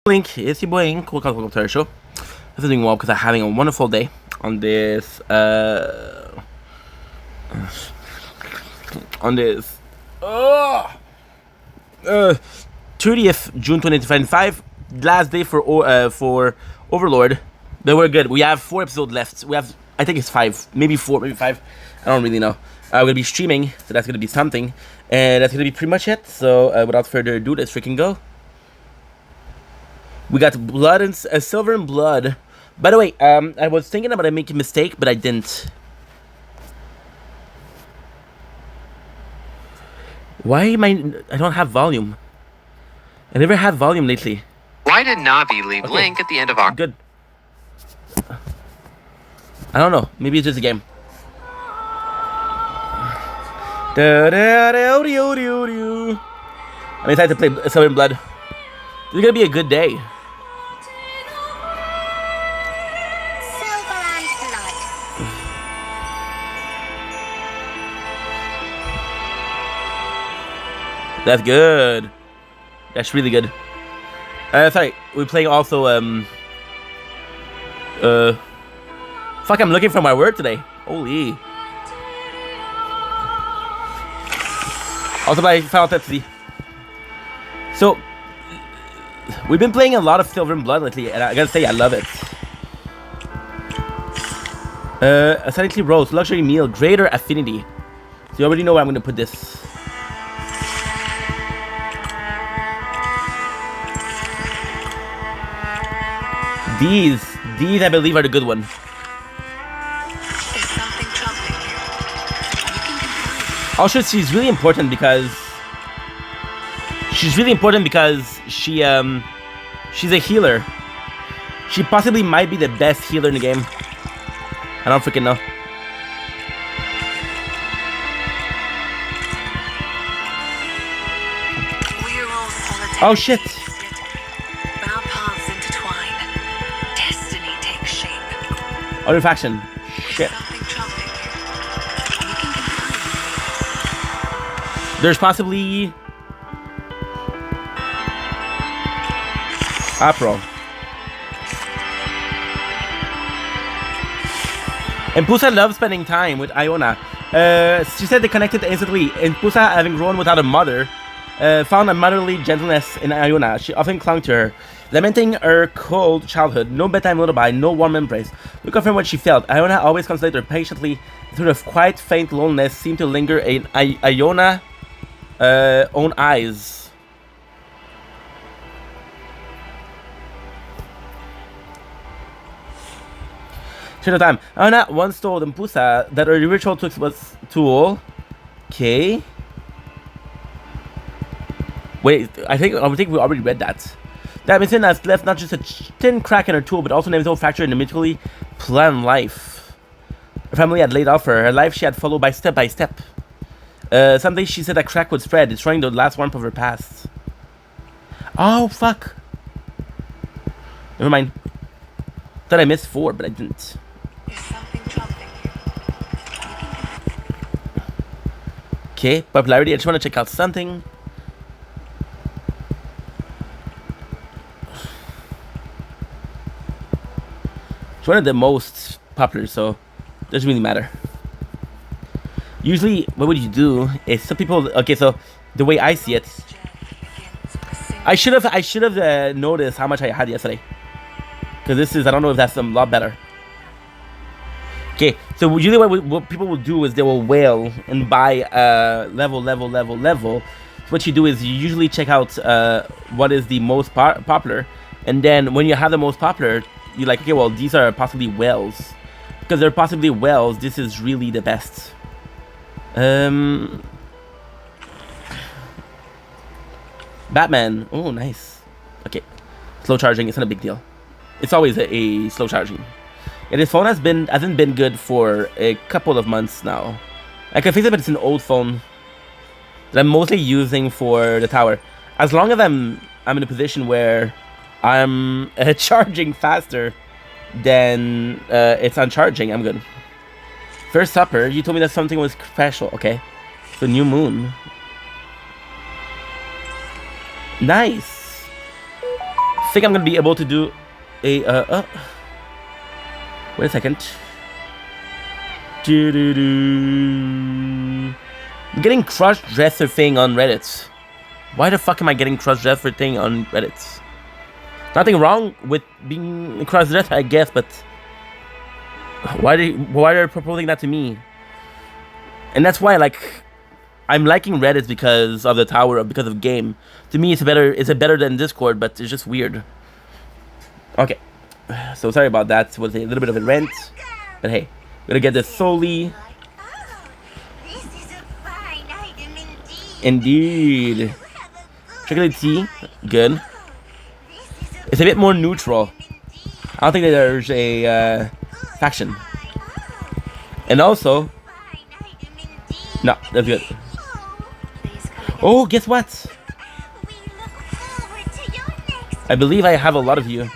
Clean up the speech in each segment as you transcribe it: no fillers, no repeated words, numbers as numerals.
Link, it's your boy Ink. Welcome to our show. I'm doing well because I'm having a wonderful day on this 30th June 2025, last day for Overlord. But we're good. We have 4 episodes left. I think it's 5, maybe 4, maybe 5. I don't really know. We're gonna be streaming, so that's gonna be something, and that's gonna be pretty much it. So without further ado, let's freaking go. We got blood and silver and blood. By the way, I was thinking about making a mistake, but I didn't. Why am I don't have volume. I never had volume lately. Why did Navi leave Link at the end of our... Good. I don't know. Maybe it's just a game. I'm excited to play Silver and Blood. This is gonna be a good day. That's good. That's really good. Sorry, we're playing also, fuck, I'm looking for my word today. Holy. Also by Final Taptasy. So, we've been playing a lot of Silver and Blood lately, and I gotta say, I love it. Aesthetically rose, luxury meal, greater affinity. So you already know where I'm gonna put this. These I believe are the good one. Also, she's really important because she's a healer. She possibly might be the best healer in the game. I don't freaking know. Oh shit. Other faction. Shit. There's possibly April. And Pusa loves spending time with Iona. She said they connected instantly. And Pusa, having grown without a mother, found a motherly gentleness in Iona. She often clung to her, lamenting her cold childhood. No bedtime lullaby, no warm embrace. To confirm what she felt, Iona always consoled her patiently. Through the quiet, faint loneliness seemed to linger in Iona's own eyes. Share the time. Iona once told Mpusa that her ritual was tool. Okay. Wait, I think we already read that. That Mission has left not just a thin crack in her tool, but also an inevitable fracture in the meticulously planned life her family had laid out for her. Her life she had followed step by step. Someday she said that crack would spread, destroying the last warmth of her past. Oh, fuck. Never mind. Thought I missed 4, but I didn't. Okay, popularity. I just want to check out something. It's one of the most popular, so it doesn't really matter. Usually, what would you do is some people. Okay, so the way I see it, I should have noticed how much I had yesterday, because this is, I don't know if that's a lot better. Okay, so usually what people will do is they will whale and buy level. So what you do is you usually check out what is the most popular, and then when you have the most popular, you're like, okay, well, these are possibly whales. Because they're possibly whales, this is really the best. Batman. Oh, nice. Okay. Slow charging, it's not a big deal. It's always a slow charging. And his phone hasn't been good for a couple of months now. I can fix it, but it's an old phone that I'm mostly using for the tower. As long as I'm in a position where I'm charging faster than it's on charging, I'm good. First supper, you told me that something was special. Okay, so new moon. Nice. think I'm gonna be able to do a wait a second. I'm getting cross-dresser thing on Reddit. Why the fuck am I getting cross-dresser thing on Reddit? Nothing wrong with being cross-dresser, I guess, but why are they proposing that to me? And that's why, like, I'm liking Reddit because of the tower, because of game. To me, it's better than Discord, but it's just weird. Okay, so sorry about that. It was a little bit of a rant, but hey, we're gonna get this solely. Indeed. Chocolate tea, good. It's a bit more neutral. I don't think that there's a faction. And also, no, that's good. Oh, guess what? I believe I have a lot of you.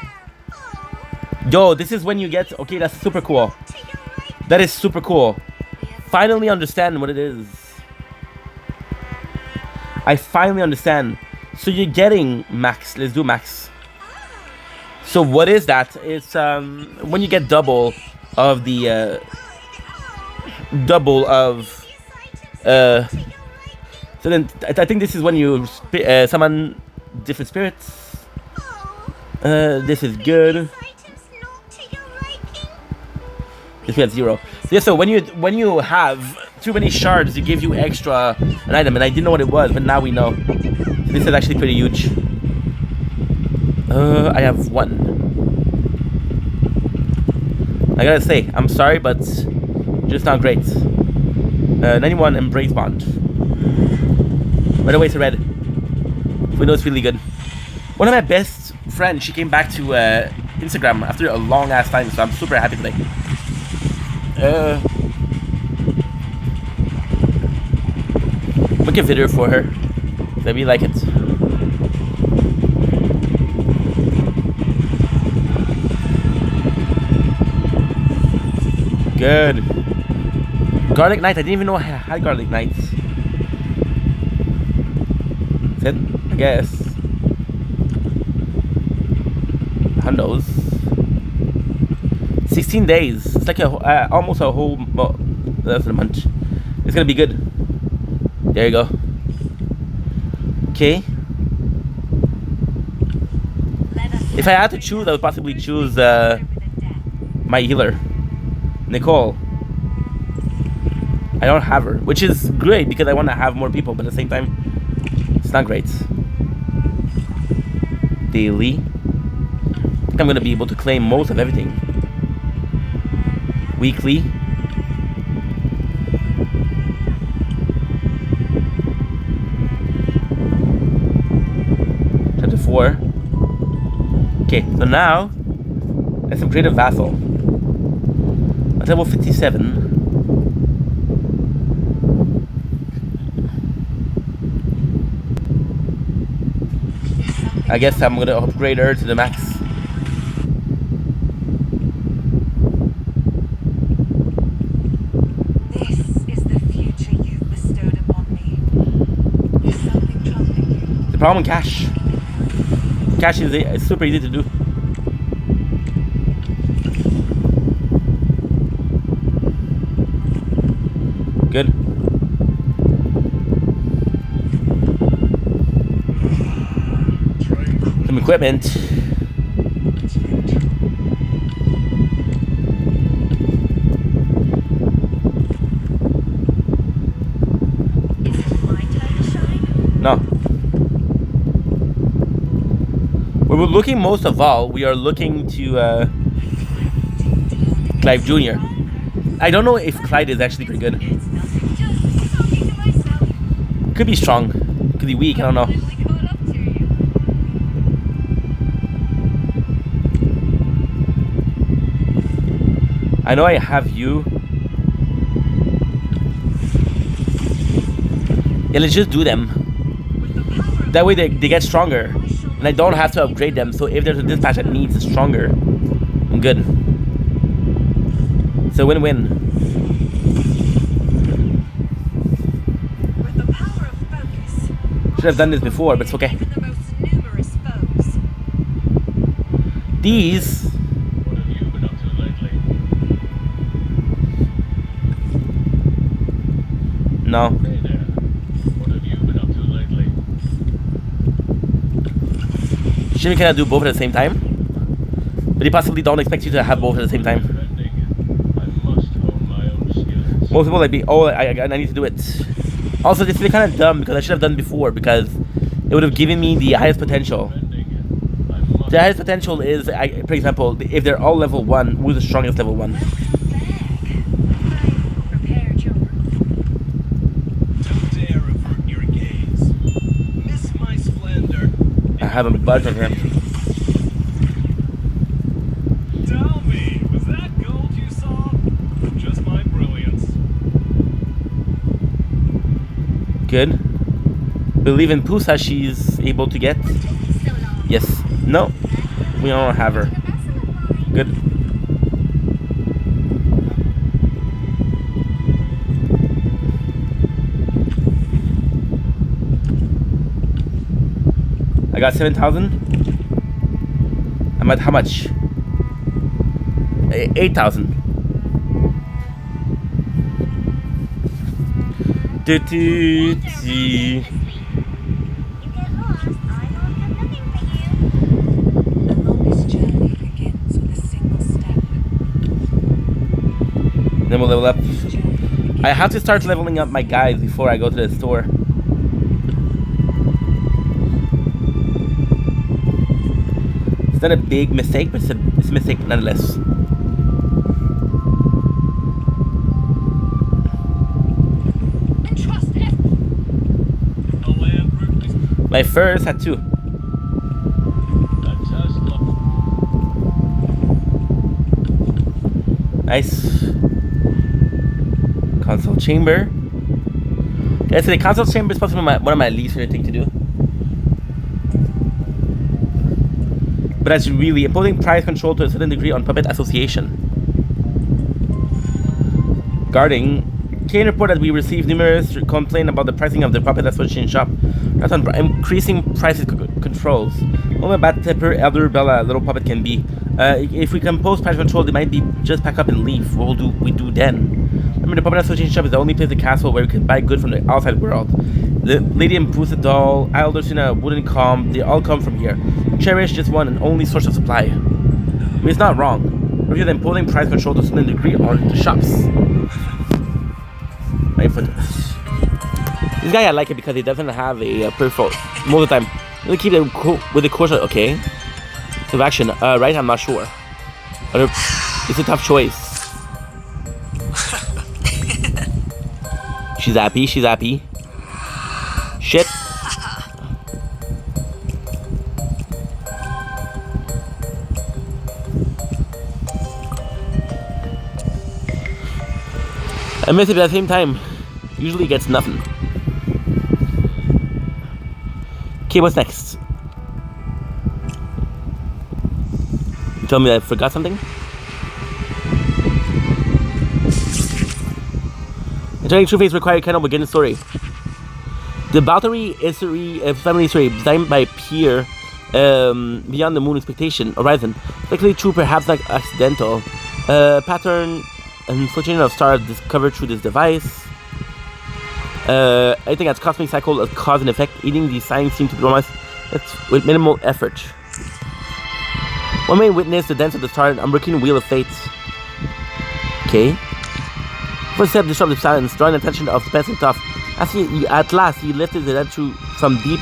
Yo, this is when you get... Okay, that's super cool. That is super cool. Finally understand what it is. I finally understand. So you're getting max. Let's do max. So what is that? It's when you get double of the so then I think this is when you summon different spirits. This is good. This we have 0. Yeah, so when you have too many shards, it gives you extra an item, and I didn't know what it was, but now we know. So this is actually pretty huge. I have 1. I gotta say, I'm sorry, but just not great. 91 Embrace Bond. By the way, it's a red. We know it's really good. One of my best friends, she came back to Instagram after a long ass time, so I'm super happy today. Make a video for her. Maybe like it. Good. Garlic Knight. I didn't even know I had Garlic Knights. That's it, I guess. Hundos. 16 days. It's like almost a whole less than a month. It's gonna be good. There you go. Okay. If I had to choose, I would possibly choose my healer, Nicole. I don't have her, which is great because I want to have more people, but at the same time, it's not great. Daily. I think I'm gonna be able to claim most of everything. Weekly. Chapter 4. Okay, so now let's upgrade a vassal. At level 57. I guess I'm gonna upgrade her to the max. This is the future you've bestowed upon me. Is something troubling you? The problem with cash. Cash is it's super easy to do. Good. Some equipment. No. We're looking most of all, we are looking to Clive Jr. I don't know if Clyde is actually pretty good. Could be strong. Could be weak, I don't know. I know I have you. Yeah, let's just do them. That way they get stronger. And I don't have to upgrade them. So if there's a dispatch that needs stronger, I'm good. So win-win. Should have done this before, but it's okay. These. What have you been up to lately? No. Hey there. What have you been up to lately? Shouldn't we kind of do both at the same time? But they possibly don't expect you to have both at the same time. Defending. I must hone my own skills. Most people like be, oh, I need to do it. Also, this is kind of dumb because I should have done before because it would have given me the highest potential. Defending. I must The highest potential is, for example, if they're all level 1, who's the strongest level 1? Prepared your Don't dare avert your gaze. Miss my splendor. I haven't budged on him. Tell me, was that gold you saw? Just my brilliance. Good. Believe in Pusa she's able to get. Yes. No. We don't have her. Good. I got 7,000. I'm at how much? 8,000. Do, do, do. The longest journey begins with a single step. Then we'll level up. This journey begins I have to start leveling up my guys before I go to the store. It's not a big mistake, but it's a mistake nonetheless. Entrust it. A land route is My first had 2. Fantastic. Nice. Console chamber. Yeah, so the console chamber is supposed to be one of my least favorite things to do. But that's really imposing price control to a certain degree on puppet association. Guarding. Kane report that we received numerous complaints about the pricing of the puppet association shop. That's on increasing prices controls. Only a bad temper elder Bella little puppet can be. If we compose price control, they might be just pack up and leave. What will we do then? Remember, the puppet association shop is the only place in the castle where we can buy goods from the outside world. The Lady and Pusa doll, Aldous wooden comb, they all come from here. Cherish just one and only source of supply. I mean, it's not wrong. Review the imposing price control to a certain degree on the shops. My foot. This guy I like it because he doesn't have a peripheral most of the time. Really keep it with the course. Okay. So action. Right, I'm not sure. It's a tough choice. She's happy. She's happy. Shit. I miss it, but at the same time, usually gets nothing. Okay, what's next? You told me I forgot something? Entering True Face required kind of begin the story. The Battery history, family history designed by Pierre beyond the moon expectation horizon. Likely true, perhaps not accidental. Pattern and fluctuation of stars discovered through this device. I think that's cosmic cycle of cause and effect. Eating these signs seem to be normalized with minimal effort. One may witness the dance of the stars, unbreaking wheel of fate. Okay. First step, disruptive silence, drawing attention of Spencer Tough. As he, at last, he lifted the head from deep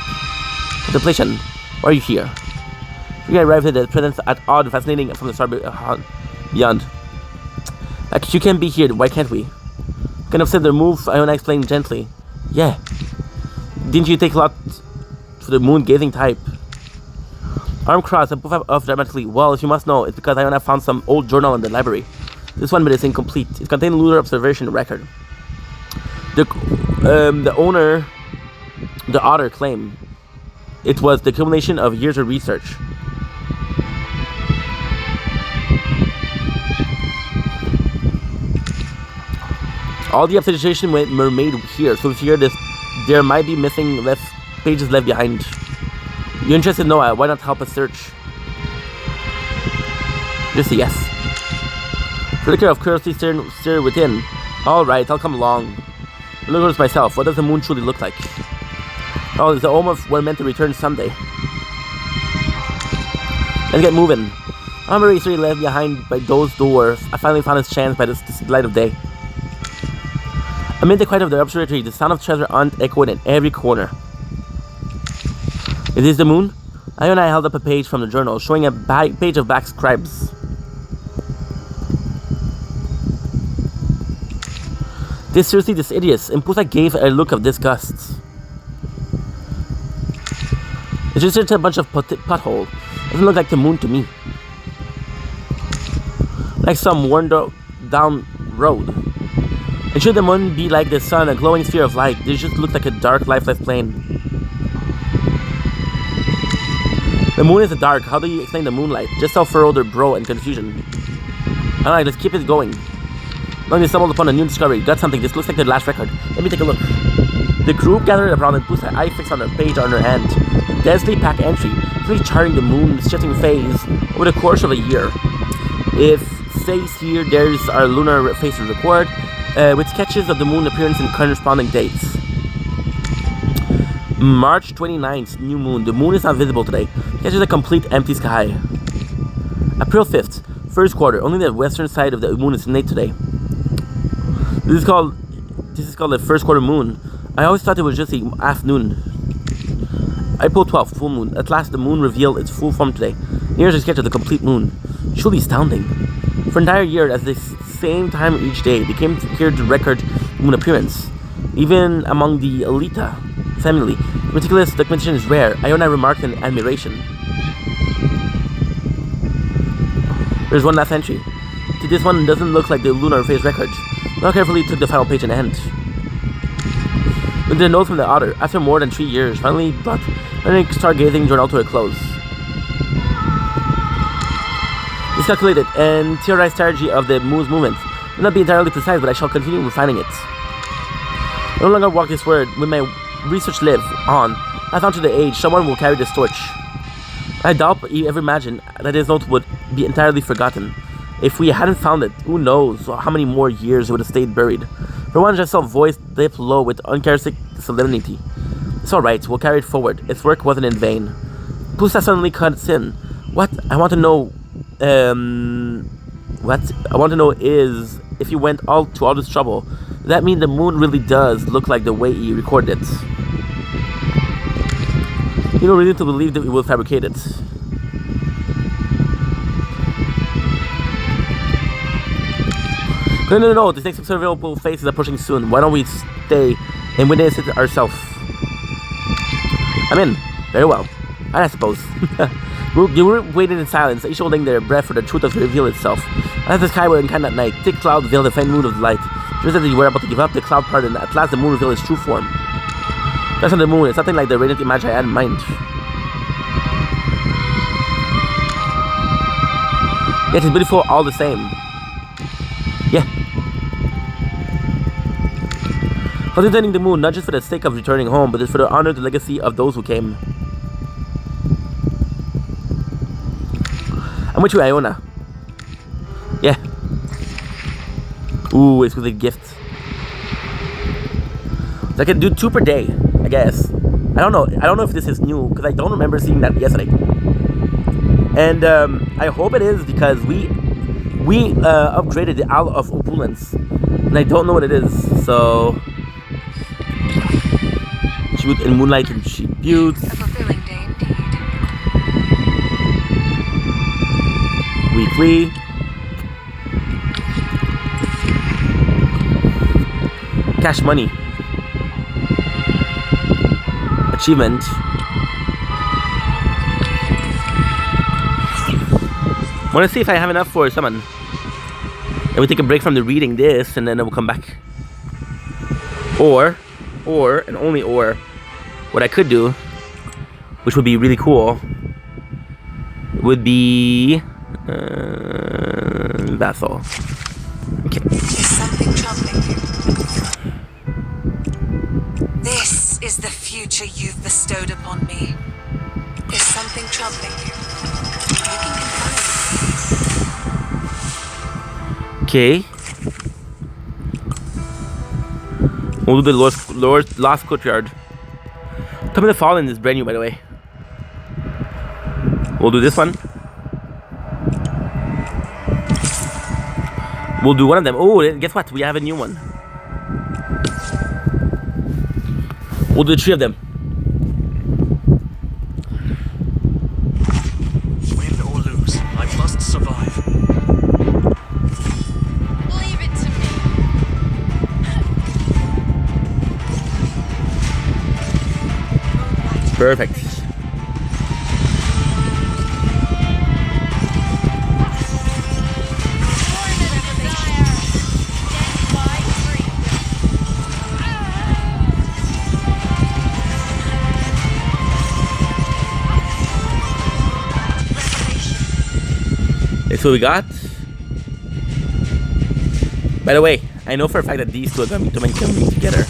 contemplation. Why are you here? We arrived at the presence at odd, fascinating from the star beyond. Like, you can be here, why can't we? Kind of said the move, Iona explained gently. Yeah. Didn't you take a lot for the moon gazing type? Arm crossed and puff off dramatically. Well, if you must know, it's because Iona found some old journal in the library. This one bit is incomplete. It contains lunar observation record. The owner, the author, claimed it was the accumulation of years of research. All the observation were made here, so here there might be missing pages left behind. You're interested in Noah? Why not help us search? Just a yes. Flicker of curiosity stir within. Alright, I'll come along. Look at myself. What does the moon truly look like? Oh, it's the home of we're meant to return someday. Let's get moving. I'm very sorry left behind by those doors. I finally found his chance by this light of day. Amid the quiet of the observatory, the sound of treasure hunt echoed in every corner. Is this the moon? Iona held up a page from the journal, showing a page of back scribes. Seriously, this idiot. Impusa gave a look of disgust. It's just a bunch of pothole. Doesn't look like the moon to me. Like some worn down road. And should the moon be like the sun, a glowing sphere of light? This just looks like a dark, lifeless plane. The moon is dark. How do you explain the moonlight? Just how furrowed their brow and confusion. Alright, let's keep it going. Long they stumbled upon a new discovery. Got something. This looks like their last record. Let me take a look. The group gathered around and Pusa, eye fixed on a page on her hand. Densely packed entry, really charting the moon's shifting phase over the course of a year. If face here, there's our lunar phases record, with sketches of the moon appearance and corresponding dates. March 29th, new moon. The moon is not visible today. Sketches a complete empty sky. April 5th, first quarter. Only the western side of the moon is late today. This is called the first quarter moon. I always thought it was just the afternoon. April 12th, full moon. At last the moon revealed its full form today. Here's a sketch of the complete moon. Truly astounding. For an entire year, at the same time each day, they came here to record moon appearance. Even among the Elita family, meticulous documentation is rare. Iona remarked in admiration. There's one last entry. This one doesn't look like the lunar phase record. Now carefully took the final page in hand. With the note from the author, after more than 3 years, finally brought the stargazing journal to a close. This calculated and theorized strategy of the moon's movement will not be entirely precise, but I shall continue refining it. I no longer walk this word. When my research live on, pass on to the age, someone will carry this torch. I doubt you ever imagined that this note would be entirely forgotten. If we hadn't found it, who knows how many more years it would have stayed buried. For once, I saw a voice dip low with uncharacteristic solemnity. It's alright, we'll carry it forward. Its work wasn't in vain. Pusa suddenly cuts in. What? I want to know is, if you went to all this trouble, does that mean the moon really does look like the way he recorded it? You don't really to believe that we will fabricate it. No, this next observable phase is approaching soon. Why don't we stay and witness it ourselves? I'm in. Very well. I suppose. They were waiting in silence, each holding their breath for the truth to reveal itself. As the sky were incandescent at night, thick clouds veiled the faint moon of light. Just as they were about to give up, the cloud parted, and at last the moon revealed its true form. That's not the moon. It's nothing like the radiant image I had in mind. Yet it's beautiful all the same. Yeah. Contemplating the moon, not just for the sake of returning home, but for the honor of the legacy of those who came. I'm with you, Iona. Yeah. Ooh, it's with a gift. So I can do 2 per day, I guess. I don't know if this is new, because I don't remember seeing that yesterday. And I hope it is, because we upgraded the Owl of Opulence, and I don't know what it is. So tribute in moonlight and tributes. A fulfilling day indeed. Weekly. Cash money. Achievement. Want to see if I have enough for someone. And we take a break from the reading this, and then I will come back. Or, and only or, what I could do, which would be really cool, would be that's all. Okay. Is something troubling you? This is the future you've bestowed upon me. Is something troubling you? You can confide in me. Okay. We'll do the Lost Courtyard. Tell me the Fallen is brand new, by the way. We'll do this one. We'll do one of them. Oh, guess what? We have a new one. We'll do 3 of them. Win or lose, I must survive. Leave it to me. Perfect. That's what we got. By the way, I know for a fact that these two are going to be coming together.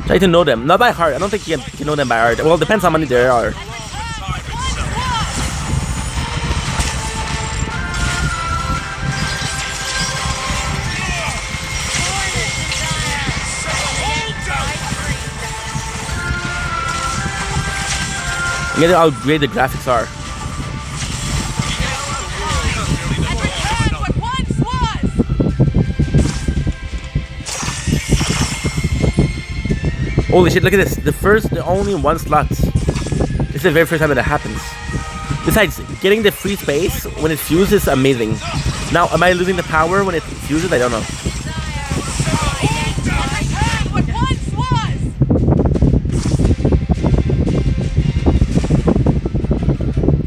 Try to know them, not by heart. I don't think you can know them by heart. Well, it depends how many there are. Look at how great the graphics are. Holy shit, look at this. The only one slot. This is the very first time that happens. Besides, getting the free space when it fuses is amazing. Now, am I losing the power when it fuses? I don't know.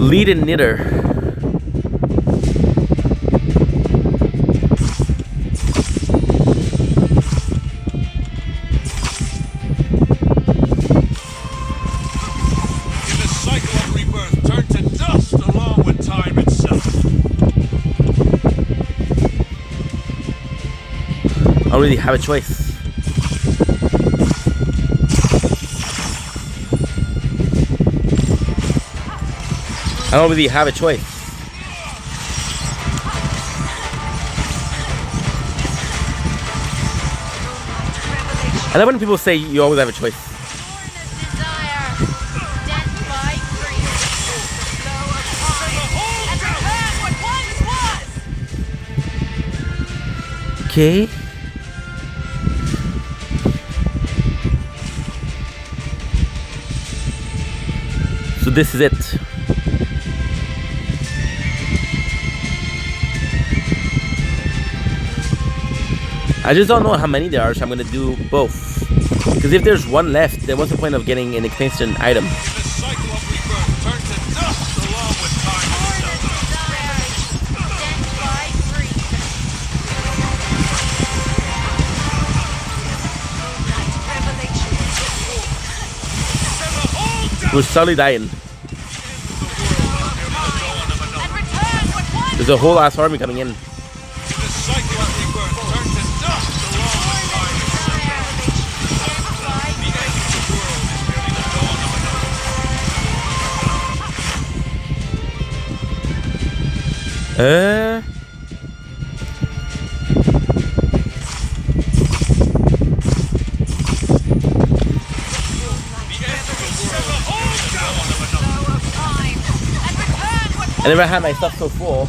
Lead and knitter. I don't really have a choice. I don't really have a choice. I love when people say you always have a choice. Okay. So this is it. I just don't know how many there are, so I'm gonna do both. Because if there's one left, then what's the point of getting an expansion item? We're slowly dying. There's a whole ass army coming in. I never had my stuff so full.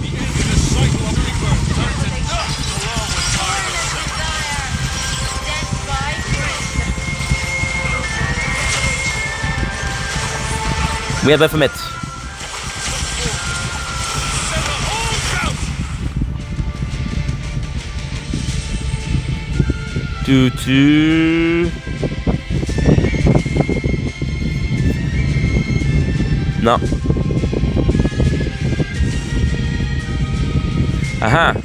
We have left from it. No. Aha.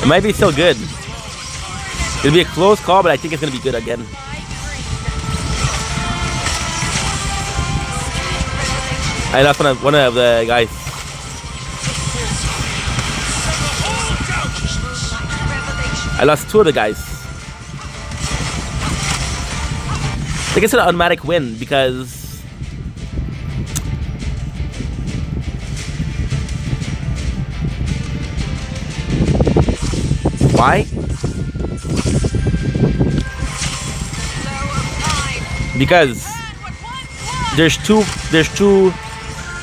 It might be still good. It'll be a close call, but I think it's gonna be good again. I lost one of the guys. I lost 2 of the guys. I guess it's an automatic win because why? Because there's two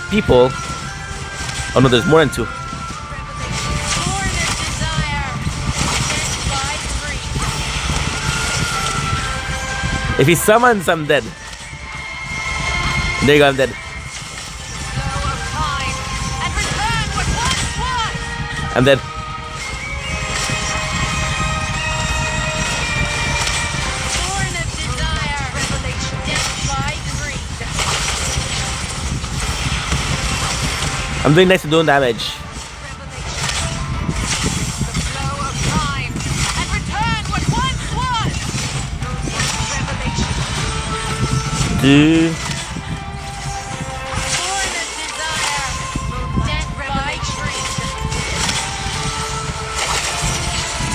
people. Oh no, there's more than 2. If he summons, I'm dead. There you go, I'm dead. I'm dead. I'm doing next to doing damage. Dude.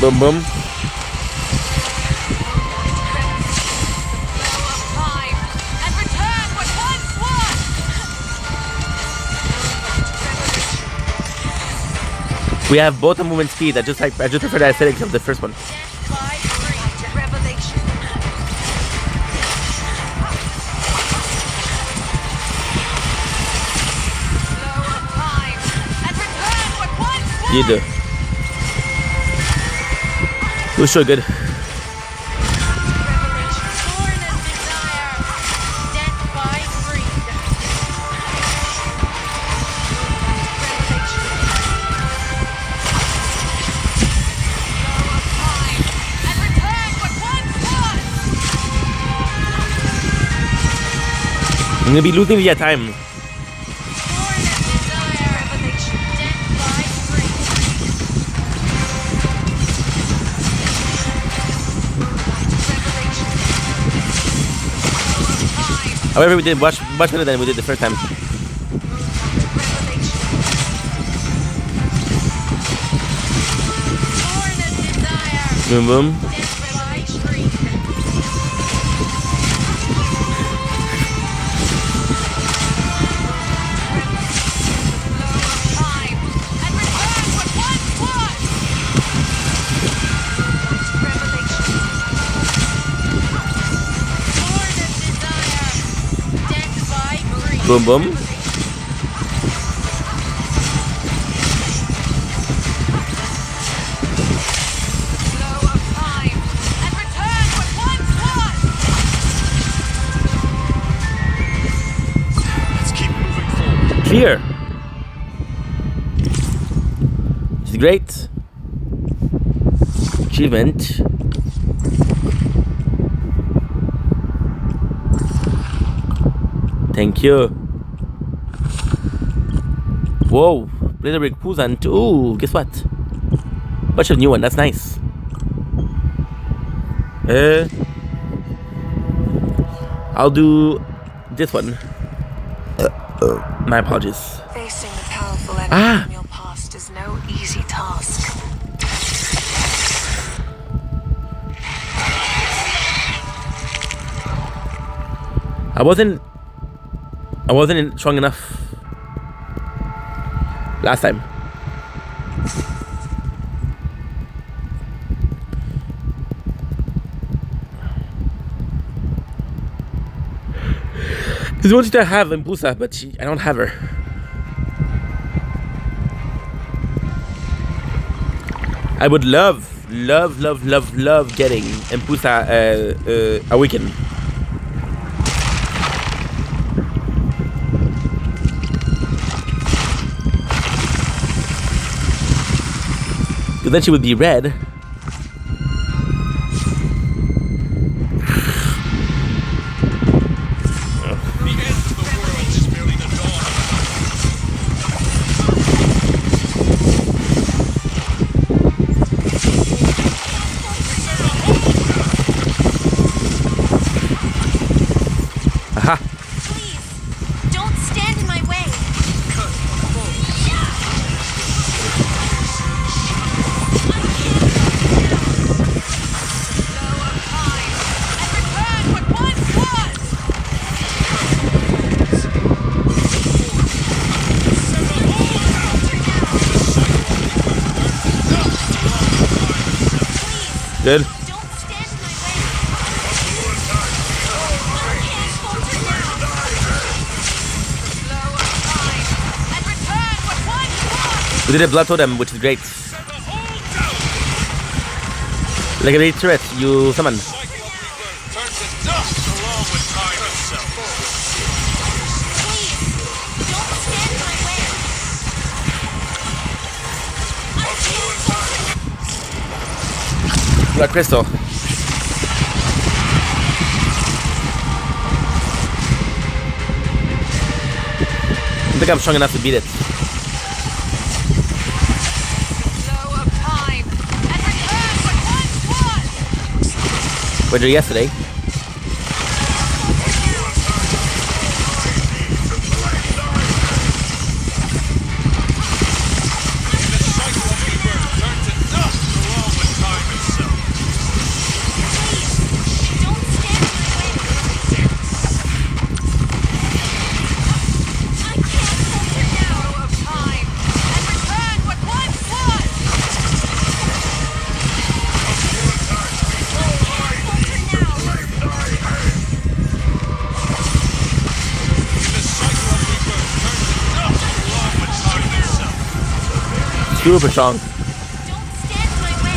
Boom boom. We have both a movement speed. I just prefer the aesthetics of the first one. You do. It was so good. I'm gonna be losing via time. However, we did much better than we did the first time. Boom boom. Boom boom. Let's keep moving forward. Clear. It's great. Achievement. Thank you. Whoa, Blizzard Puzant. Ooh, guess what? Bunch of new one. That's nice. I'll do this one. My apologies. Facing the powerful enemy from your past is no easy task. I wasn't strong enough last time. Because I wanted to have Impulsa, but I don't have her. I would love getting Impulsa Awaken. Because then she would be red. Please, don't stand in my way. Good. Don't stand in my way. I can't falter now. And return what once was. We did a blood totem, which is great. Like a big turret, you summon. Turn to dust along with time itself. Please, don't stand in my way. I can't falter. Blood crystal. I think I'm strong enough to beat it. Flow of time and return what once was. What did you yesterday? Don't stand in my way. I can't falter now. Flow of time and return what once was. Super strong. Don't stand in my way.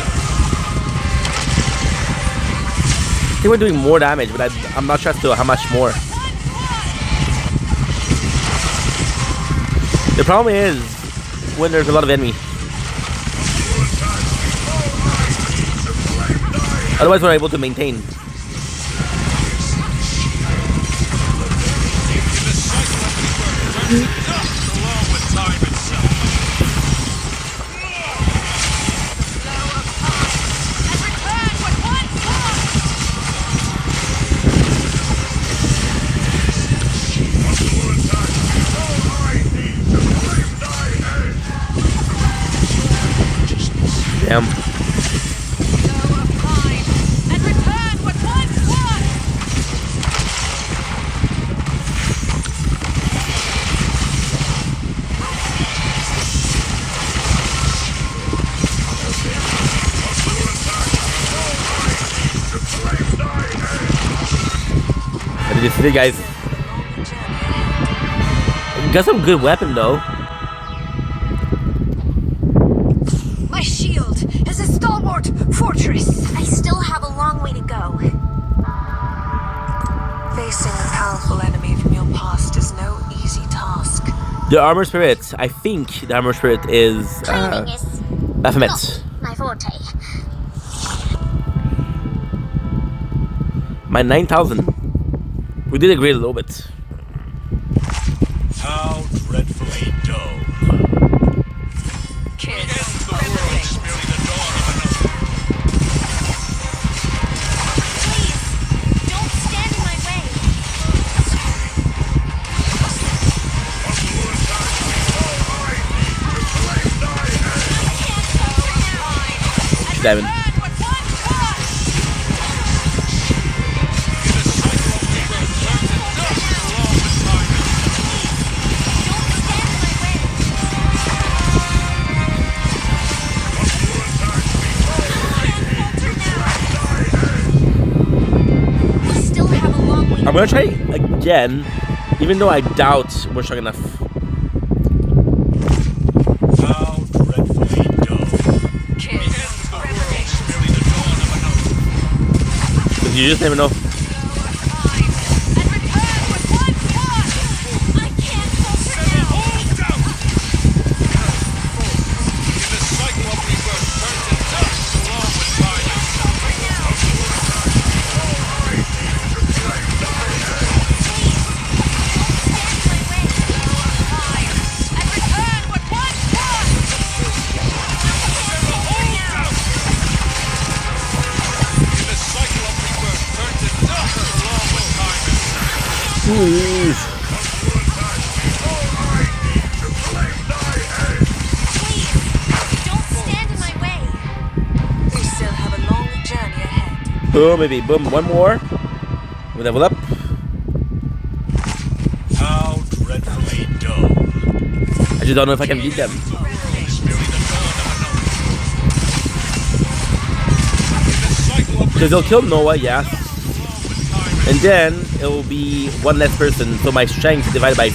I think we're doing more damage, but I'm not sure as to how much more. The problem is when there's a lot of enemy. Otherwise, we're able to maintain. And return what once was. Damn. Flow of time and return what once was. What did you see, guys? Got some good weapon though. My shield is a stalwart fortress. I still have a long way to go. Facing a powerful enemy from your past is no easy task. The armor spirit. I think the armor spirit is Climbing is Baphomet. not my forte. My 9,000. We did agree a little bit. How dreadfully dull. Kids, The world is merely the dawn of another. Please, don't stand in my way. I can't falter now. And Diamond. return what once was. In the cycle of rebirth, turn to dust along with time itself. Don't stand in my way. I still have a long way. I'm gonna try again, even though I doubt we're strong enough. How dreadfully dull. kids, The world is merely the dawn of another. 'Cause you just never know. And return what once was. I can't falter now. Hold down! In the cycle of rebirth, turn to dust along with time itself. And return what once was. In the cycle of rebirth, turn to dust along with time itself. Please. Please, don't stand in my way. we still have a long journey ahead. Boom, baby, boom. One more. We level up. How dreadfully dull. I just don't know if I can beat them. The world is merely the dawn of another. In the Because they'll kill Noah, yes. And then it will be one less person, so my strength is divided by...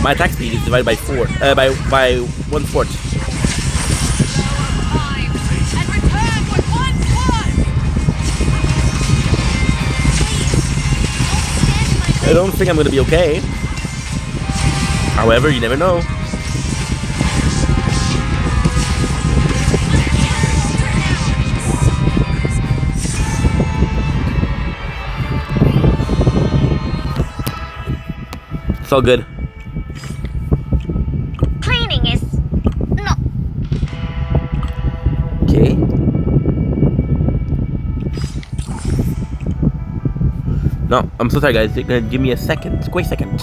My attack speed is divided by 4. By 1/4. And return with one squad! I don't think I'm gonna be okay. However, you never know. It's all good. Cleaning is not. Okay. No, I'm so sorry, guys. You're gonna give me a second. Quick second.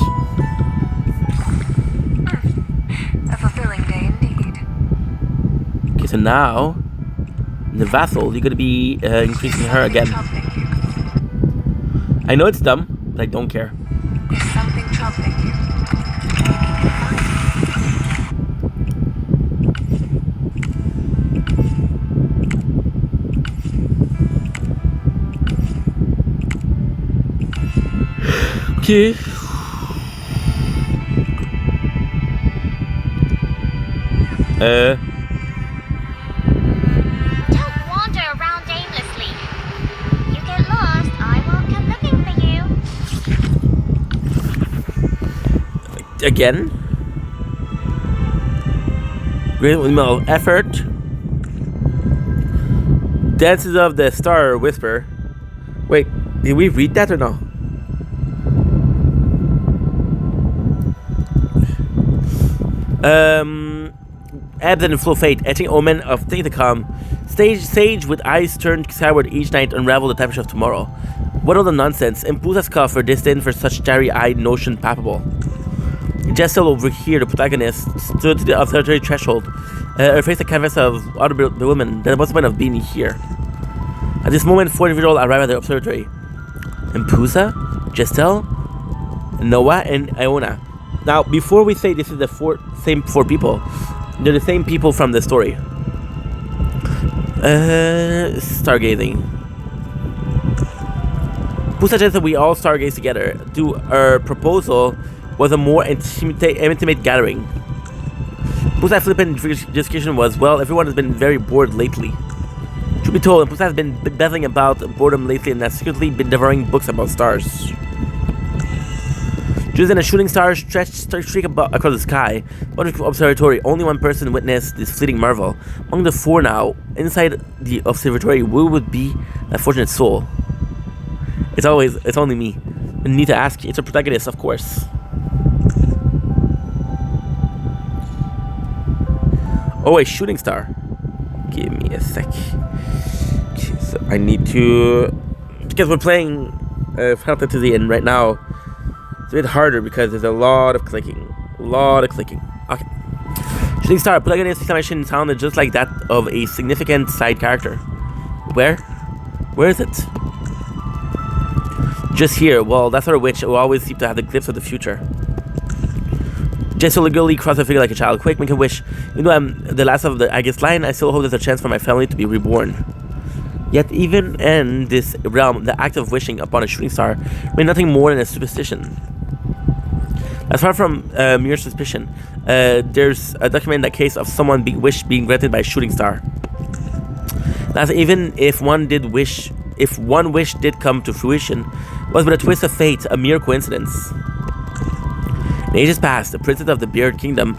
A fulfilling day indeed. Okay, so now, the vassal, you're gonna be increasing her again. Troubling you? I know it's dumb, but I don't care. Is something troubling you? Okay. Don't wander around aimlessly. You get lost, I won't come looking for you. Again. Great minimal effort. Dances of the Star Whisper. Wait, did we read that or no? Ebbs and flow fate, etching omen of things to come. Sage with eyes turned skyward each night unravel the tapestry of tomorrow. What all the nonsense? Impulse scoff for disdain for such starry-eyed notion palpable. Jessel over here, the protagonist, stood to the observatory threshold. Her face the canvas of other women. Then what's the point of being here? At this moment, 4 individuals arrive at the observatory. Impusa, Gestel, Noah, and Iona. Now, before we say this is the same 4 people, they're the same people from the story. Stargazing. Who suggested we all stargaze together? Our proposal was a more intimate gathering. Pusa's flippant justification was, well, everyone has been very bored lately. Truth be told, Pusa has been battling about boredom lately and has secretly been devouring books about stars. Just then a shooting star streak across the sky. Wonderful observatory. Only one person witnessed this fleeting marvel. Among the 4 now, inside the observatory, who would be that fortunate soul? It's only me. I need to ask. It's a protagonist, of course. Oh, a shooting star. Give me a sec. Okay, so I need to, because we're playing Final Fantasy and right now. It's a bit harder because there's a lot of clicking. Okay. Shooting star, protagonist exclamation sounded just like that of a significant side character. Where? Where is it? Just here. Well, that sort of witch will always seem to have the glimpse of the future. Just legally cross her figure like a child. Quick, make a wish. You know I'm the last of the Aegis line. I still hope there's a chance for my family to be reborn. Yet even in this realm, the act of wishing upon a shooting star meant nothing more than a superstition. As far from mere suspicion, there's a documented case of someone being granted by a shooting star. That's even if one wish did come to fruition, was but a twist of fate, a mere coincidence. In ages past, the princess of the Beard Kingdom,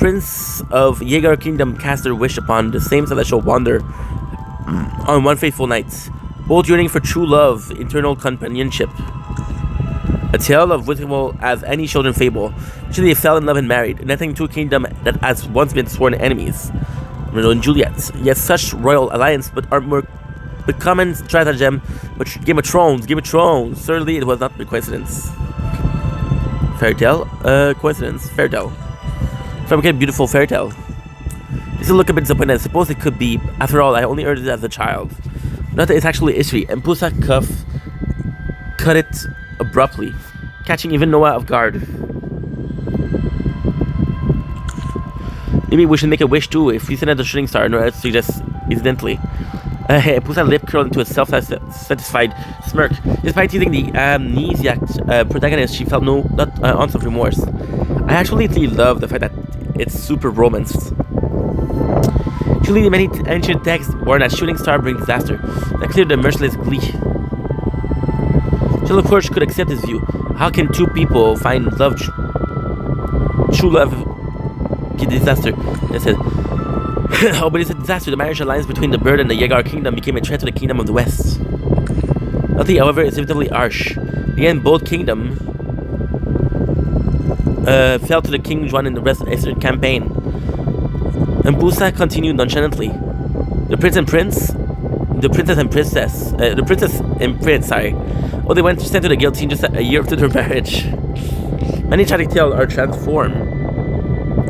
prince of Yeager Kingdom, cast their wish upon the same celestial wonder on one fateful night, both yearning for true love, eternal companionship. A tale of withable as any children fable. Actually, they fell in love and married, uniting two kingdoms that has once been sworn enemies. Romeo and Juliet. Yet such royal alliance, but are more common stratagem. But Game of Thrones. Certainly, it was not a coincidence. Fairy tale? Coincidence. Fairy tale. Fabricate beautiful fairy tale. This will look a bit disappointed. I suppose it could be. After all, I only heard it as a child. Not that it's actually history. And Pusa cut it abruptly, catching even Noah off guard. Maybe we should make a wish too. If we send out the shooting star, Noah suggests incidentally. Pusa lip curled into a self-satisfied smirk. Despite teasing the amnesiac protagonist, she felt no ounce of remorse. I actually love the fact that it's super romanced. Truly, many ancient texts warn that shooting star brings disaster. That cleared the merciless glee. Sherlock Holmes could accept this view. How can two people find love, true love, be disaster? I said, oh, but it's a disaster. The marriage alliance between the bird and the Yeager kingdom became a threat to the kingdom of the west. Nothing, however, is inevitably harsh. Again, both kingdoms fell to the King Juan in the rest of the Eastern campaign. And Pusa continued nonchalantly. The princess and prince, oh, they went sent to the guillotine just a year after their marriage. Many tragic tales are transformed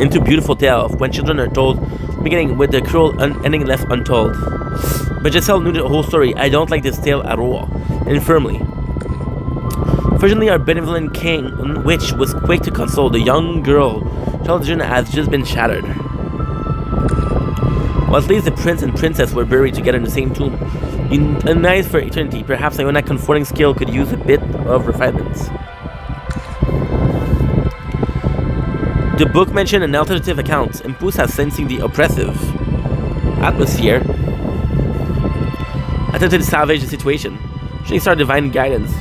into beautiful tales when children are told, beginning with the cruel ending left untold. But Giselle knew the whole story. I don't like this tale at all, and firmly. Fortunately, our benevolent king, witch, was quick to console the young girl. Children has just been shattered. Well, at least the prince and princess were buried together in the same tomb. United for eternity. Perhaps Iona comforting skill could use a bit of refinement. The book mentioned an alternative account, and Pusa, sensing the oppressive atmosphere, attempted to salvage the situation. Shooting star divine guidance.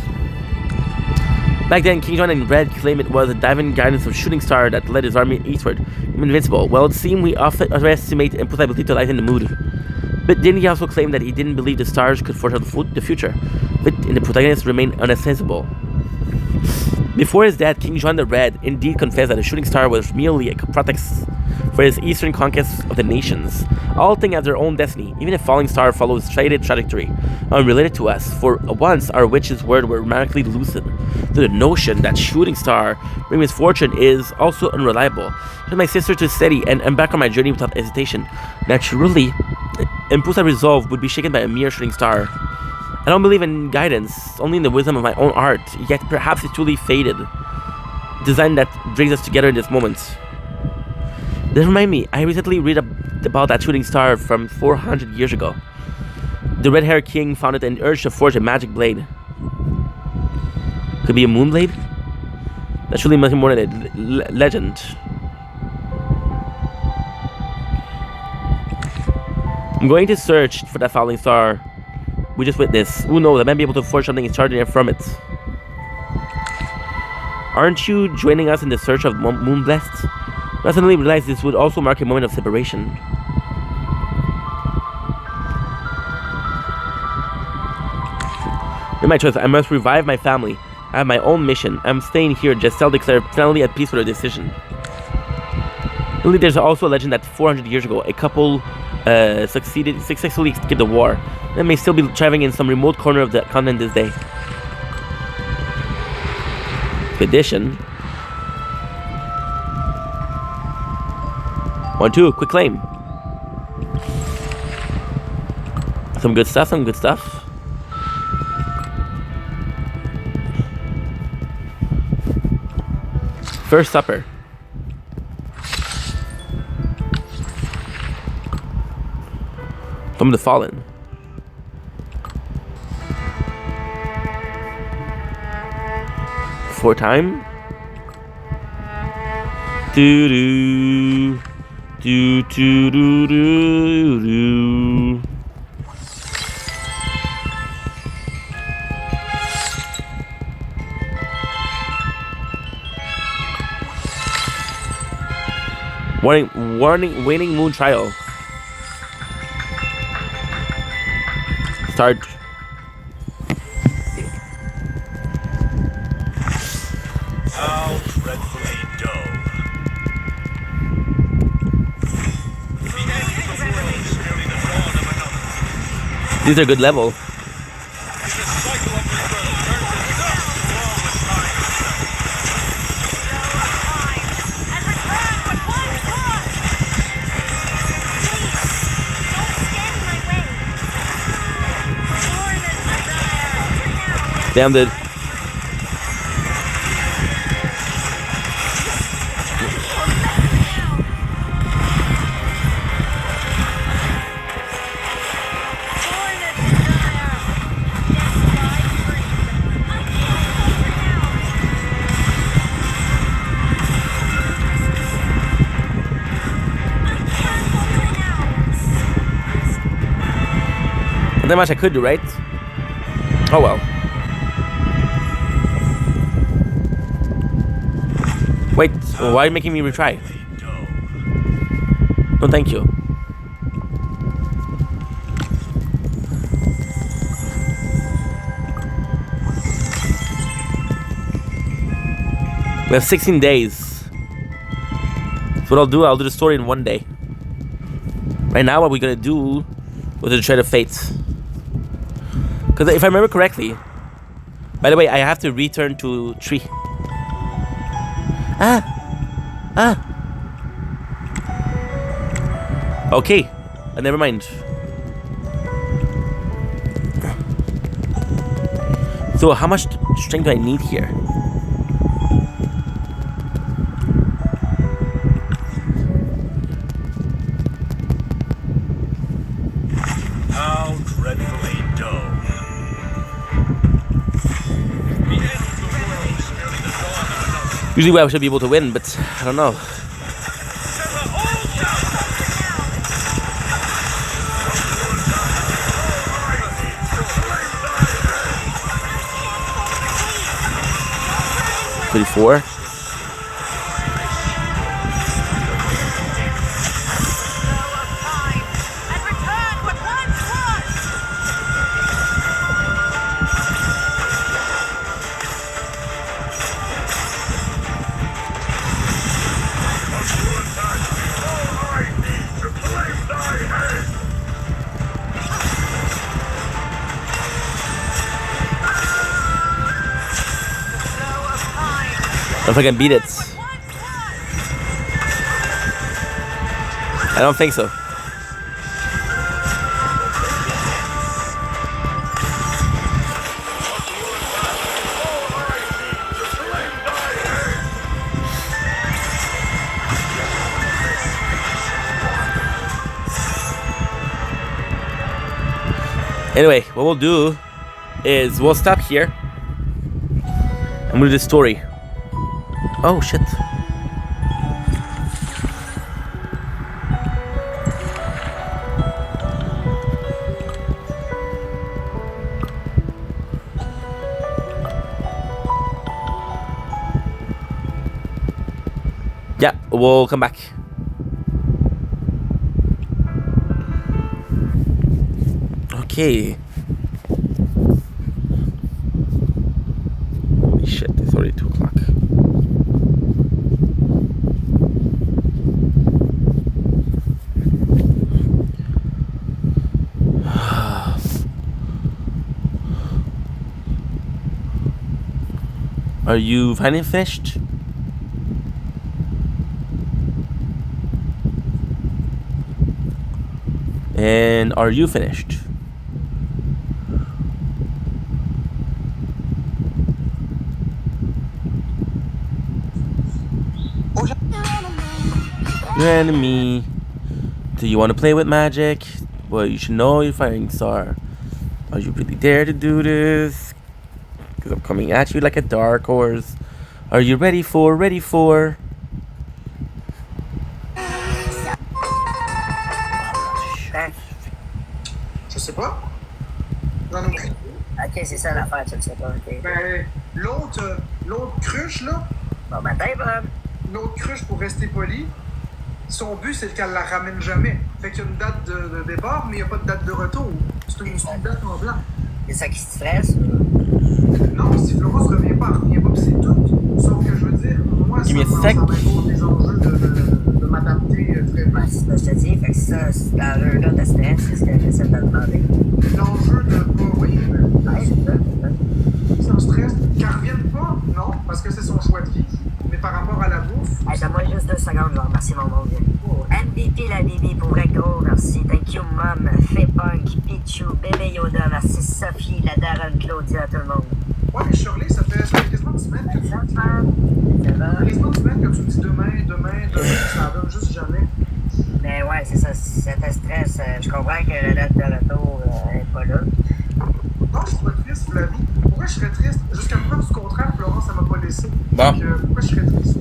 Back then, King John in Red claimed it was a divine guidance of Shooting Star that led his army eastward, invincible. Well, it seemed we often underestimate and put ability to lighten the mood. But didn't he also claim that he didn't believe the stars could foretell the future? But the protagonist remained unaccessible. Before his death, King John the Red indeed confessed that the Shooting Star was merely a pretext for his eastern conquests of the nations. All things have their own destiny, even if falling star follows stated trajectory, unrelated to us. For once, our witch's words were remarkably lucid. So the notion that Shooting Star bring misfortune is also unreliable. I my sister to steady and embark on my journey without hesitation. Naturally, Impusa resolve would be shaken by a mere Shooting Star. I don't believe in guidance, only in the wisdom of my own art, yet perhaps it's truly fated. Design that brings us together in this moment. This reminds me, I recently read about that Shooting Star from 400 years ago. The red-haired king found it and urged to forge a magic blade. Could be a moon blade? That's really much more than a legend. I'm going to search for that falling star we just witnessed. Who knows, I might be able to forge something extraordinary from it. Aren't you joining us in the search of Moon Blessed? I suddenly realized this would also mark a moment of separation. In my choice, I must revive my family. I have my own mission. I'm staying here. Giselle declared finally at peace with her decision. Really, there's also a legend that 400 years ago, a couple successfully escaped the war and may still be thriving in some remote corner of the continent this day. Expedition. 1-2, quick claim. Some good stuff, some good stuff. First Supper. From the Fallen. For time. Do do do do do do do. Warning, waning moon trial. Start. How dreadfully dull. These are good level. Damn, dude. Not much I could do, right? Oh well. Wait, why are you making me retry? No, thank you. We have 16 days. So what I'll do the story in 1 day. Right now, what we're gonna do with the Tread of Fate. Because if I remember correctly, by the way, I have to return to 3. Okay, never mind. So how much strength do I need here? How dreadfully dull. Usually I should be able to win, but I don't know. $34. I don't know if I can beat it. I don't think so. Anyway, what we'll do is we'll stop here. I'm gonna do the story. Oh shit. Yeah, we'll come back. Okay. Holy shit, it's already 2 o'clock. Are you finally finished? And are you finished? Your enemy. Do you want to play with magic? Well, you should know your fighting star. Are you really dare to do this? Because I'm coming at you like a dark horse. Are you ready for? Je sais pas. J'en ai aucune. Ok, c'est ça l'affaire, tu le sais pas, ok. Ben, l'autre cruche, là, Bon matin, Bob. l'autre cruche, pour rester poli, son but, c'est qu'elle la ramène jamais. Fait qu'il y a une date de départ, mais il n'y a pas de date de retour. C'est une date en blanc. C'est ça qui te stresse, ou? Non, si Flora se revient pas, elle revient pas, pis c'est tout. Sauf que je veux dire, moi, ça m'importe des enjeux de m'adapter très bien. Ouais, c'est ce que je te dis, fait que ça, c'est l'enjeu-là de stress, c'est ce que j'essaie de te demander. L'enjeu de pas, oui, Ouais, c'est ça. ça me stresse. Qu'elle revienne pas, non, parce que c'est son choix de vie. Mais par rapport à la bouffe, Hey, donne-moi juste 2 secondes, je vais remercier mon bon vieux. MVP la Bibi pour vrai gros, merci. Thank you, Mom, Fépunk, Pichu, Bébé Yoda, merci Sophie, la daronne Claudia, tout le monde. ouais, mais Shirley, ça fait quasiment une semaine que tu Ça va? quasiment une semaine que tu me dis demain, ça donne juste jamais. Mais ouais, c'est ça, c'était stress. Je comprends que la date de retour n'est pas là. Non, je suis pas triste, Flavie. Pourquoi je serais triste? Jusqu'à preuve du contraire, Florence, ça m'a pas laissé. Bon. Donc, pourquoi je serais triste?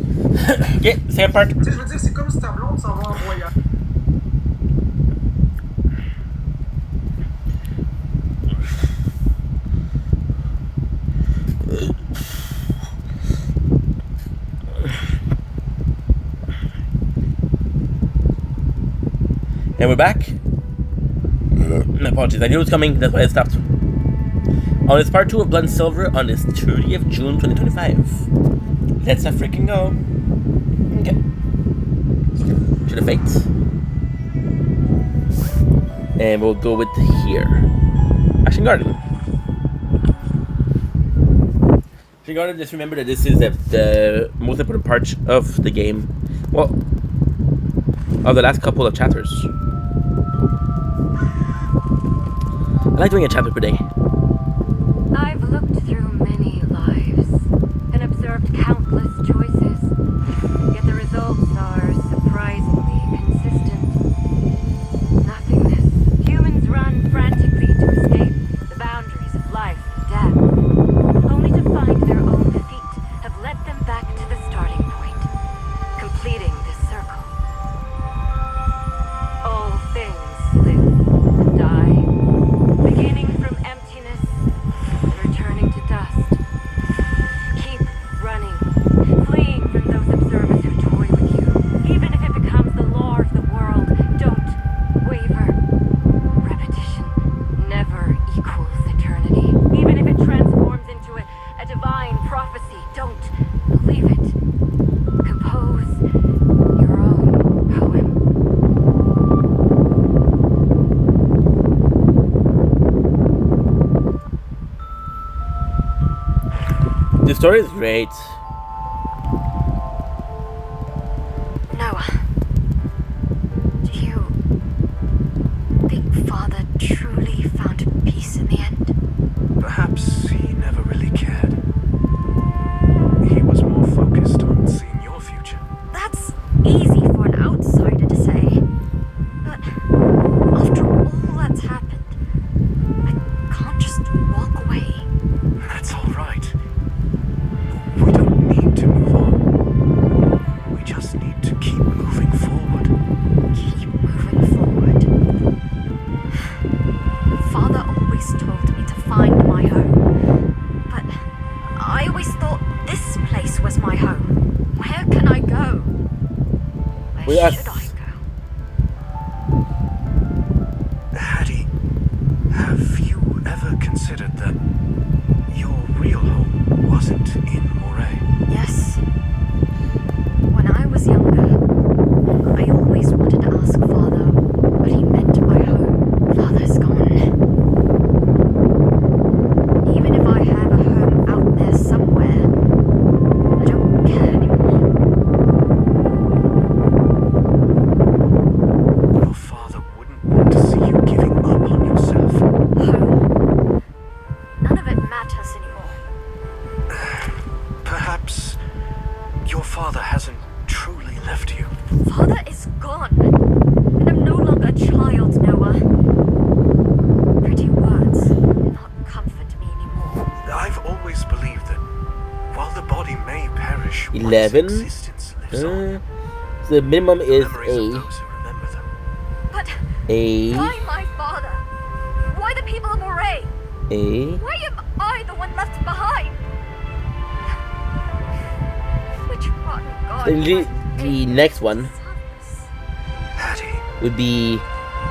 Ok, c'est un part. Tu sais, je veux dire, c'est comme si ta blonde s'en va en voyage. And we're back. My apologies. I knew it was coming. That's why I stopped. On this part 2 of Blood and Silver on this 30th June 2025. Let's freaking go. Okay. To the fate. And we'll go with here. Action Garden. Action Garden, just remember that this is the most important part of the game. Well, of the last couple of chapters. I like doing a chapter per day. I've looked through many lives and observed countless choices, yet the results are surprisingly consistent. Nothingness. Humans run frantically to escape the boundaries of life and death, only to find their own feet have led them back to the starting point, completing this circle. All things live and die, beginning from emptiness and returning to dust. Keep running, fleeing from those observers who toy with you. Even if it becomes the law of the world, don't waver. Repetition never equals eternity. Even if it transforms into a divine prophecy, don't believe it. Compose your own poem. The story is great. Noah, do you think Father truly found peace in the end? Perhaps he never really cared. He was more focused on seeing your future. That's easy for an outsider to say. But after all that's happened, I can't just walk away. That's all right. We don't need to move on. We just need to keep moving forward. Keep moving forward. Father always told me to find my home. But I always thought this place was my home. Where can I go? Where Yes. should I go? Hattie, have you ever considered that your real home wasn't in Moray? Yes. When I was younger, I always wanted to ask Father what he meant by home. Father's gone. Even if I have a home out there somewhere, I don't care anymore. Your father wouldn't want to see you giving up on yourself. Home? None of it matters anymore. Perhaps your father hasn't truly left you. Father is gone, and I'm no longer a child, Noah. Pretty words do not comfort me anymore. I've always believed that while the body may perish, one's 11. existence lives on. So the minimum is Memories of A. those who remember them. But A. why my father? Why the people of Moray? A. Why am I the one left behind? Which rotten god? The next one Hattie, would be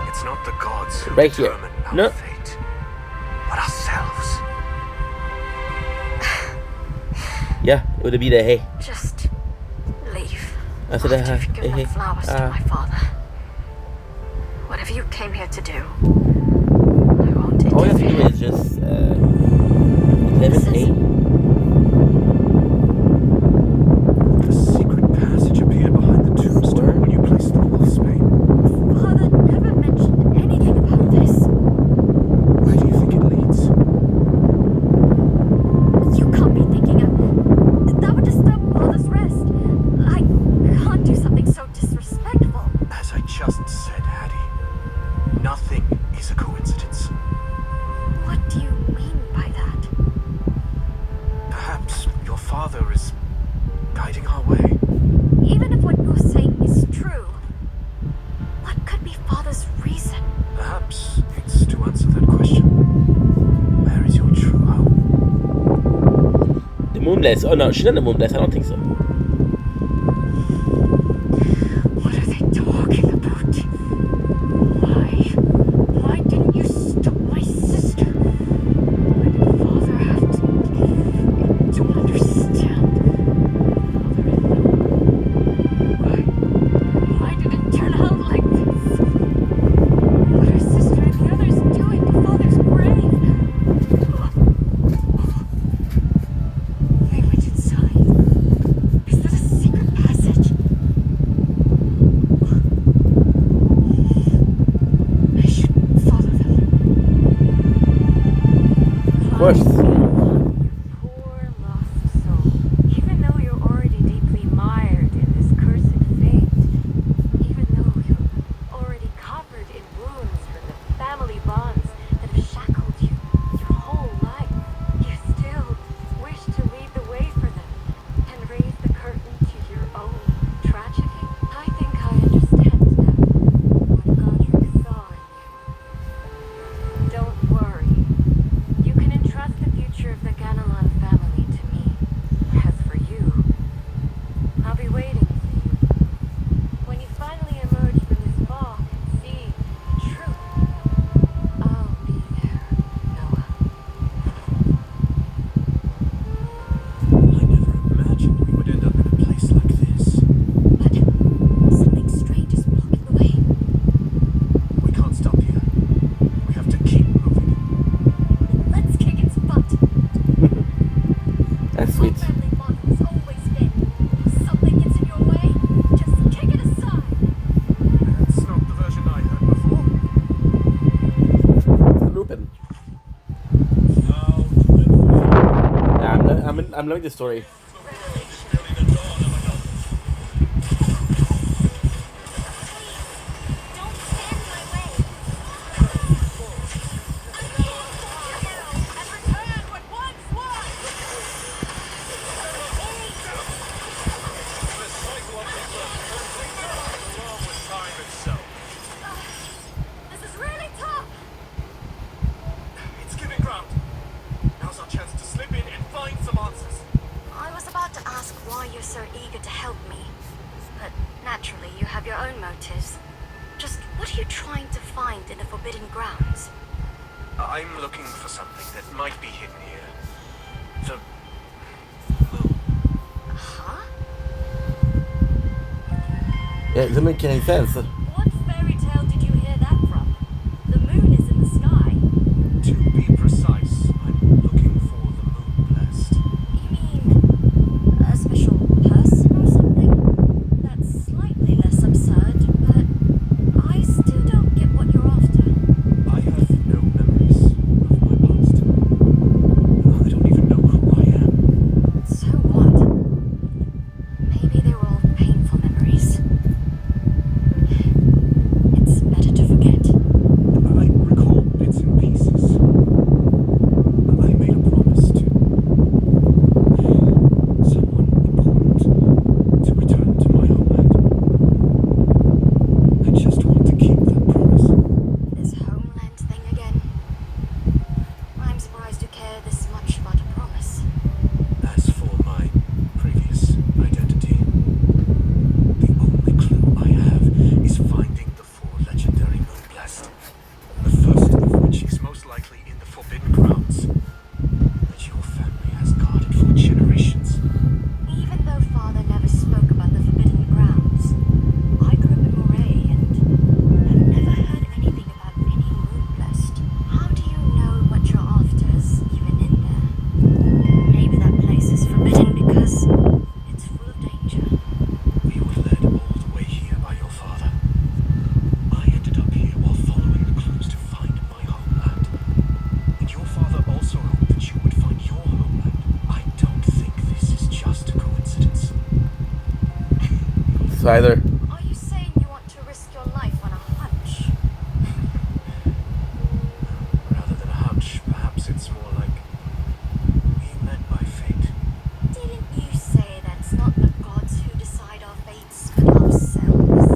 it's not the gods who Right here. determine our No. fate, but ourselves. yeah, it would be the hey. Just leave. I said After you've given hey. the flowers to my father. Whatever you came here to do, I won't All you have to do interfere. is just 11A. A secret passage appeared behind the tombstone when you placed the wolfsbane. Father never mentioned anything about this. Where do you think it leads? You can't be thinking of... That would disturb Father's rest. I can't do something so disrespectful. As I just said, Hattie, nothing is a coincidence. What do you mean by that? Perhaps your father is guiding our way. Even if what you're saying is true, what could be Father's reason? Perhaps it's to answer that question. Where is your true home? The Moonblast. Oh no, she's not the Moonblast. I don't think so. What are they talking about? course. Poor lost soul. Even though you're already deeply mired in this cursed fate, even though you're already covered in wounds from the family bonds that have shackled you your whole life, you still wish to lead the way for them and raise the curtain to your own tragedy. I think I understand now what Godric saw in you. Don't worry. You can entrust the future of the Ganelon family to me. As for you, I'll be waiting for you. When you finally emerge from this fog and see the truth, I'll be there, Noah. I never imagined we would end up in a place like this. But something strange is blocking the way. We can't stop here. We have to keep moving. Let's kick its butt. That's sweet. Our family motto has always been, if something gets in your way, just kick it aside. That's not the version I heard before. Lupin. How dreadful. Yeah, I'm loving the story. Don't stand in my way. And return what once was. The cycle of the along with time itself. This is really tough. It's giving ground. Now's our chance to slip in and find some answers. I was about to ask why you're so eager to help me. But naturally, you have your own motives. Just what are you trying to find in the Forbidden Grounds? I'm looking for something that might be hidden here. The Huh? Yeah, it doesn't make any sense. What fairy tale did you hear that from? The moon is in the sky. To be precise, I'm looking for the moon blessed. You mean a special person or something? That's slightly less absurd, but I still don't get what you're after. I have no memories of my past. I don't even know who I am. So what? Maybe they were all painful memories. It's better to forget. I recall bits and pieces. I made a promise to someone important to return to my homeland. I just want to keep that promise. This homeland thing again? I'm surprised you care this much about a promise. As for my previous identity, the only clue I have is finding the four legendary Moonblast. The first of which is most likely in the Forbidden Grounds, that your family has guarded for generations. Even though Father never spoke about the Forbidden Grounds, I grew up in Moray and have never heard anything about any Moonblessed. How do you know what you're after is even in there? Maybe that place is forbidden because it's full of danger. We were led all the way here by your father. I ended up here while following the clues to find my homeland. And your father also hoped that you would find your homeland. I don't think this is just a coincidence. It's either. Are you saying you want to risk your life on a hunch? Rather than a hunch, perhaps it's more like being led by fate. Didn't you say that it's not the gods who decide our fates, but ourselves?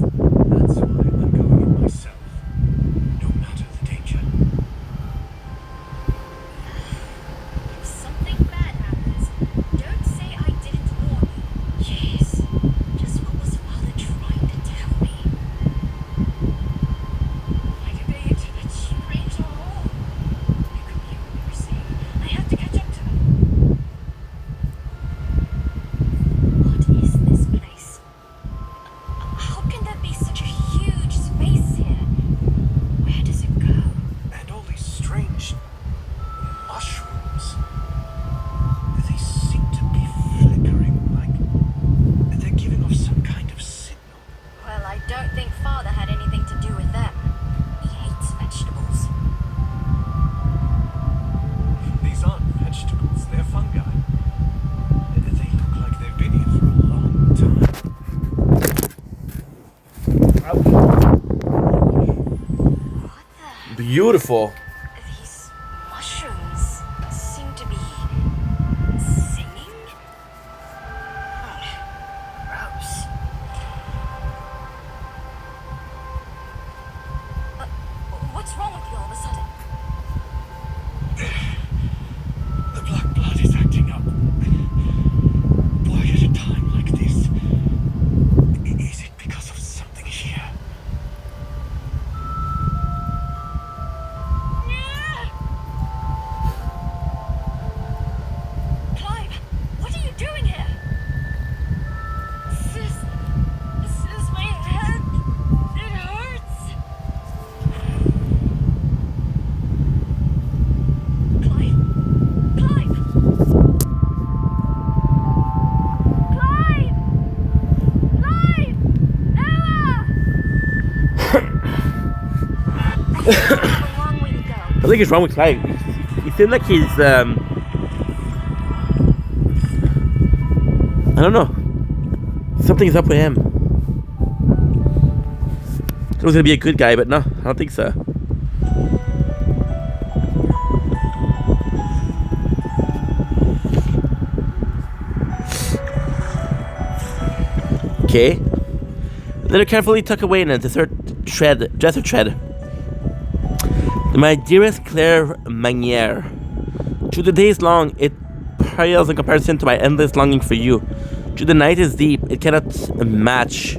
That's why I'm going it myself, no matter the danger. If something bad happens, don't say I didn't warn you. Jeez, just what was Father trying beautiful. These mushrooms seem to be singing. Gross. What's wrong with you all of a sudden? The black blood is acting up. Why at a time like this? Is it because of something here? Clive, what are you doing here? This is my head. It hurts. Clive. Clive. Clive. Clive. Noah. How long will you go? I think it's wrong with Clive. He seems like he's I don't know. Something's up with him. He was gonna be a good guy, but no, I don't think so. Okay. Let her carefully tuck away in a dresser tread. My dearest Claire Manière, through the days long, it pales in comparison to my endless longing for you. Through the night is deep, it cannot match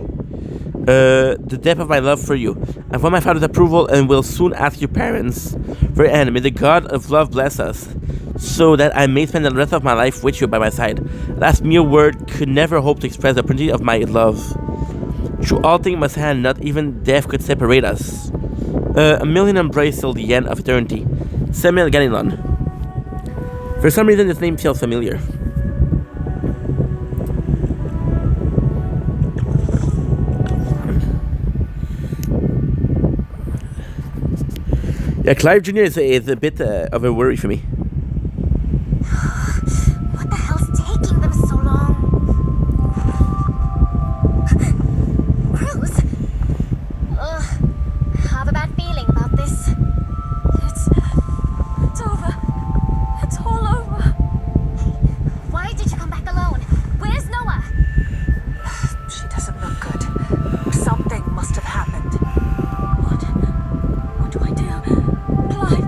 the depth of my love for you. I've won my father's approval and will soon ask your parents for your hand. May the God of love bless us, so that I may spend the rest of my life with you by my side. Last mere word could never hope to express the plenty of my love. Through all things must hand, not even death could separate us. A million embrace till the end of eternity. Samuel Ganelon. For some reason, this name feels familiar. Yeah, Clive Jr. is a bit of a worry for me. What the hell's taking them so long? Bruce? I have a bad feeling about this. It's over. It's all over. Why did you come back alone? Where's Noah? She doesn't look good. Something must have happened. What do I do? Clive,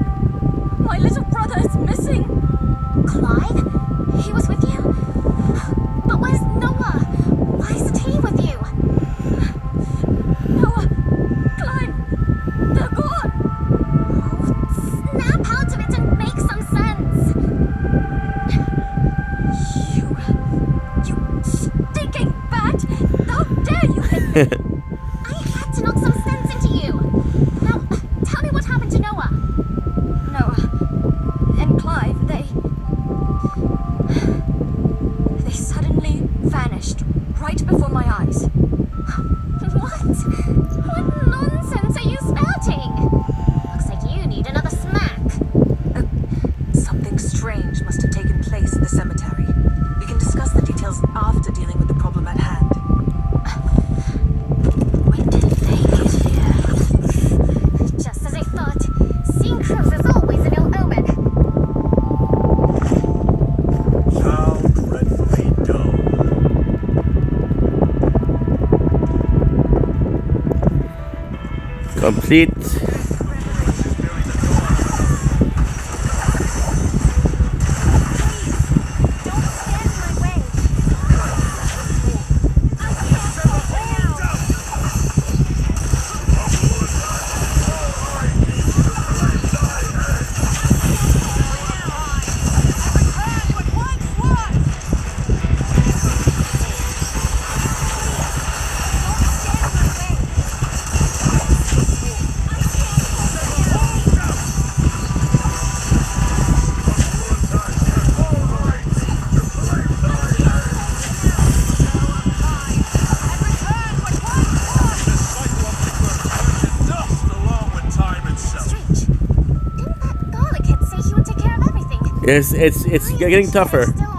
my little brother is missing. Clive? He was with you? But where's Noah? Why isn't he with you? Noah, Clive, they're gone. Oh, snap out of it and make some sense. You stinking bat! How dare you hit me? I had to knock some sense into you. Now, tell me what happened to Noah. Noah and Clive, they suddenly vanished right before my eyes. What nonsense are you spouting? Looks like you need another smack. Something strange must have taken place in the cemetery. We can discuss the details after dealing with the problem at hand. When did they get here? Just as I thought. Seeing crows is always an ill omen. How dreadfully dull. Complete. It's getting tougher. Still